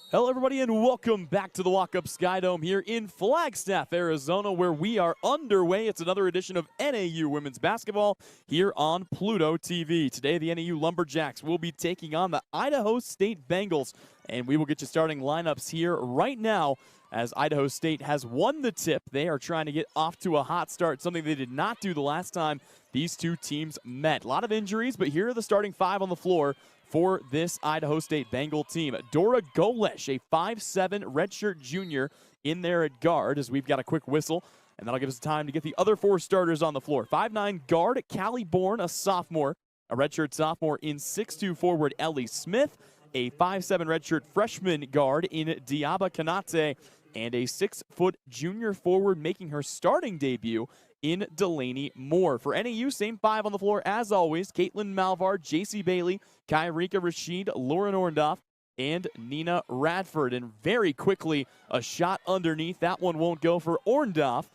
Hello, everybody, and welcome back to the Walk-Up Sky Dome here in Flagstaff, Arizona, where we are underway. It's another edition of NAU Women's Basketball here on Pluto TV. Today, the NAU Lumberjacks will be taking on the Idaho State Bengals, and we will get you starting lineups here right now as Idaho State has won the tip. They are trying to get off to a hot start, something they did not do the last time these two teams met. A lot of injuries, but here are the starting five on the floor for this Idaho State Bengal team. Dora Golesh, a 5'7" redshirt junior in there at guard, as we've got a quick whistle, and that'll give us time to get the other four starters on the floor. 5'9" guard, Callie Bourne, a sophomore, a redshirt sophomore in 6'2" forward Ellie Smith, a 5'7" redshirt freshman guard in Diaba Kanate, and a 6-foot junior forward making her starting debut in Delaney Moore. For NAU, same five on the floor as always: Caitlin Malvar, JC Bailey, Kyrika Rashid, Lauren Orndorff, and Nina Radford. And very quickly, a shot underneath. That one won't go for Orndorff,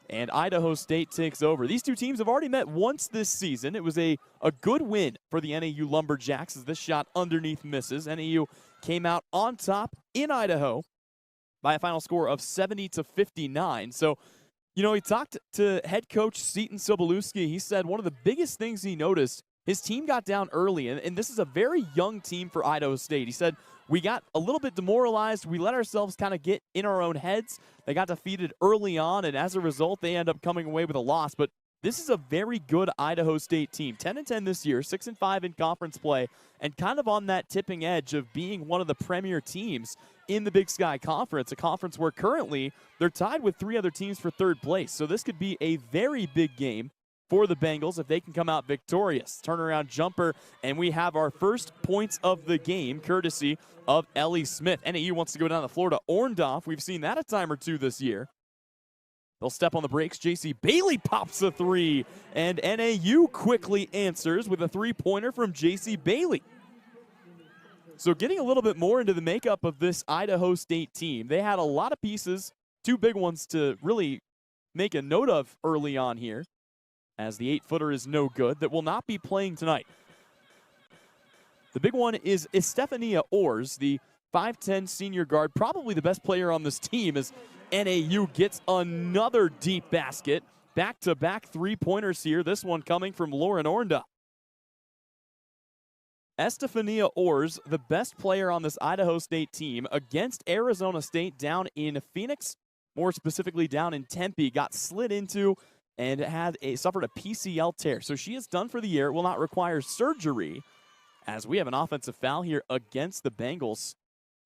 and Idaho State takes over. These two teams have already met once this season. It was a good win for the NAU Lumberjacks as this shot underneath misses. NAU came out on top in Idaho by a final score of 70-59. So, you know, he talked to head coach Seton Sobolewski. He said one of the biggest things he noticed, his team got down early, and this is a very young team for Idaho State. He said, we got a little bit demoralized. We let ourselves kind of get in our own heads. They got defeated early on, and as a result, they end up coming away with a loss. But this is a very good Idaho State team. 10-10 this year, 6-5 in conference play, and kind of on that tipping edge of being one of the premier teams in the Big Sky Conference, a conference where currently they're tied with three other teams for third place. So this could be a very big game for the Bengals if they can come out victorious. Turnaround jumper, and we have our first points of the game, courtesy of Ellie Smith. NAU wants to go down the floor to Orndorff. We've seen that a time or two this year. They'll step on the brakes. JC Bailey pops a three, and NAU quickly answers with a three-pointer from JC Bailey. So getting a little bit more into the makeup of this Idaho State team, they had a lot of pieces, two big ones to really make a note of early on here, as the 8-footer is no good, that will not be playing tonight. The big one is Estefania Orrs, the 5'10" senior guard, probably the best player on this team, as NAU gets another deep basket. Back-to-back three-pointers here, this one coming from Lauren Orndorff. Estefania Orrs, the best player on this Idaho State team, against Arizona State down in Phoenix, more specifically down in Tempe, got slid into and suffered a PCL tear. So she is done for the year. It will not require surgery, as we have an offensive foul here against the Bengals.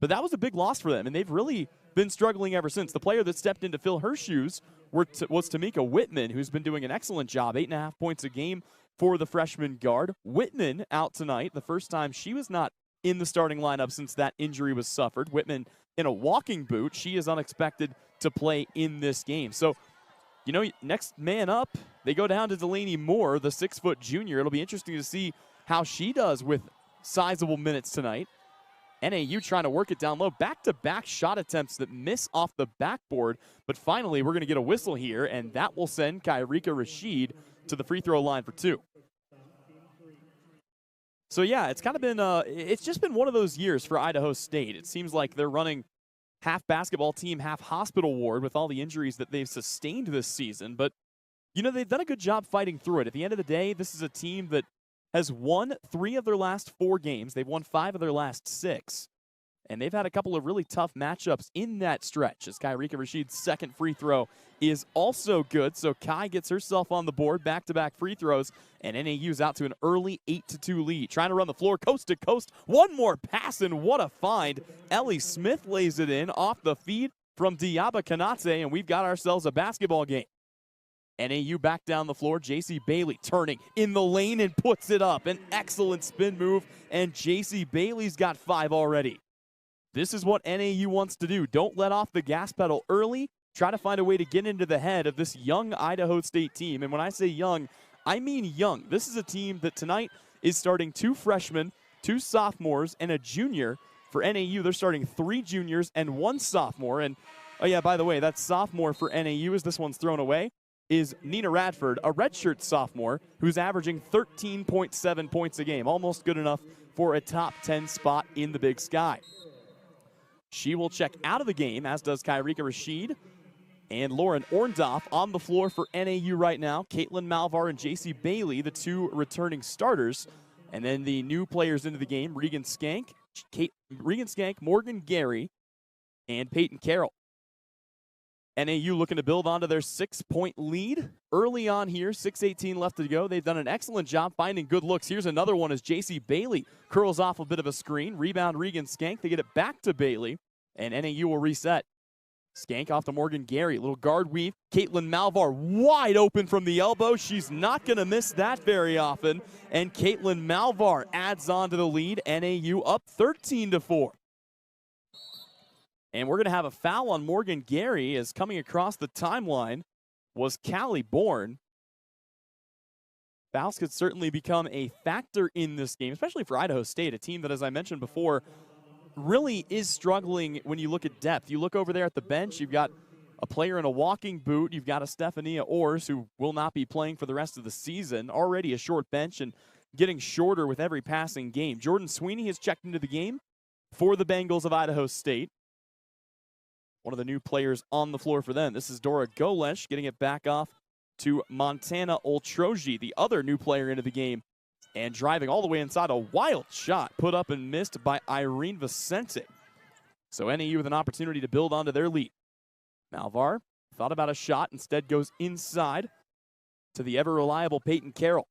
But that was a big loss for them, and they've really been struggling ever since. The player that stepped in to fill her shoes was Tamika Whitman, who's been doing an excellent job, 8.5 points a game for the freshman guard. Whitman out tonight, the first time she was not in the starting lineup since that injury was suffered. Whitman in a walking boot. She is unexpected to play in this game. So, you know, next man up, they go down to Delaney Moore, the 6-foot junior. It'll be interesting to see how she does with sizable minutes tonight. NAU trying to work it down low. Back-to-back shot attempts that miss off the backboard. But finally, we're going to get a whistle here, and that will send Kyrika Rashid to the free throw line for two. So, yeah, it's kind of been it's just been one of those years for Idaho State. It seems like they're running half basketball team, half hospital ward with all the injuries that they've sustained this season. But, you know, they've done a good job fighting through it. At the end of the day, this is a team that has won 3 of their last 4 games. They've won 5 of their last 6. And they've had a couple of really tough matchups in that stretch, as Kyrika Rashid's second free throw is also good. So Kai gets herself on the board, back-to-back free throws, and NAU's out to an early 8-2 lead. Trying to run the floor coast to coast. One more pass, and what a find. Ellie Smith lays it in off the feed from Diaba Kanate, and we've got ourselves a basketball game. NAU back down the floor. JC Bailey turning in the lane and puts it up. An excellent spin move, and JC Bailey's got 5 already. This is what NAU wants to do. Don't let off the gas pedal early. Try to find a way to get into the head of this young Idaho State team. And when I say young, I mean young. This is a team that tonight is starting 2 freshmen, 2 sophomores, and a junior. For NAU, they're starting 3 juniors and 1 sophomore. And, oh yeah, by the way, that sophomore for NAU, as this one's thrown away, is Nina Radford, a redshirt sophomore who's averaging 13.7 points a game, almost good enough for a top 10 spot in the Big Sky. She will check out of the game, as does Kyrika Rashid. And Lauren Orndorff on the floor for NAU right now. Caitlin Malvar and JC Bailey, the two returning starters. And then the new players into the game, Regan Skank, Morgan Gary, and Peyton Carroll. NAU looking to build onto their 6-point lead early on here. 6:18 left to go. They've done an excellent job finding good looks. Here's another one as JC Bailey curls off a bit of a screen. Rebound Regan Skank. They get it back to Bailey, and NAU will reset. Skank off to Morgan Gary. Little guard weave. Caitlin Malvar wide open from the elbow. She's not going to miss that very often. And Caitlin Malvar adds on to the lead. NAU up 13-4. And we're going to have a foul on Morgan Gary, as coming across the timeline was Callie Bourne. Fouls could certainly become a factor in this game, especially for Idaho State, a team that, as I mentioned before, really is struggling when you look at depth. You look over there at the bench, you've got a player in a walking boot. You've got a Stephania Ors, who will not be playing for the rest of the season. Already a short bench and getting shorter with every passing game. Jordan Sweeney has checked into the game for the Bengals of Idaho State. One of the new players on the floor for them. This is Dora Golesh getting it back off to Montana Oltroji, the other new player into the game, and driving all the way inside. A wild shot put up and missed by Irene Vicente. So NAU with an opportunity to build onto their lead. Malvar thought about a shot, instead goes inside to the ever-reliable Peyton Carroll.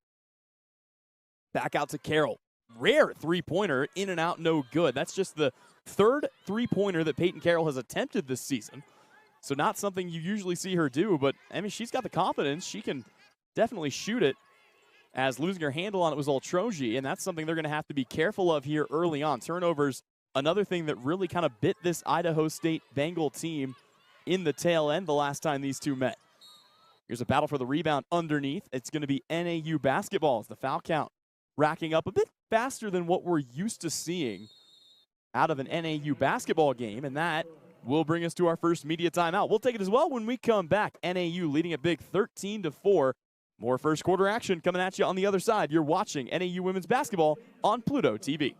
Back out to Carroll. Rare three-pointer, in and out, no good. That's just the third three-pointer that Peyton Carroll has attempted this season. So not something you usually see her do, but, I mean, she's got the confidence. She can definitely shoot it, as losing her handle on it was Oltroji, and that's something they're going to have to be careful of here early on. Turnovers, another thing that really kind of bit this Idaho State Bengal team in the tail end the last time these two met. Here's a battle for the rebound underneath. It's going to be NAU basketball as the foul count racking up a bit faster than what we're used to seeing out of an NAU basketball game, and that will bring us to our first media timeout. We'll take it as well when we come back. NAU leading it big 13-4. More first quarter action coming at you on the other side. You're watching NAU women's basketball on Pluto TV.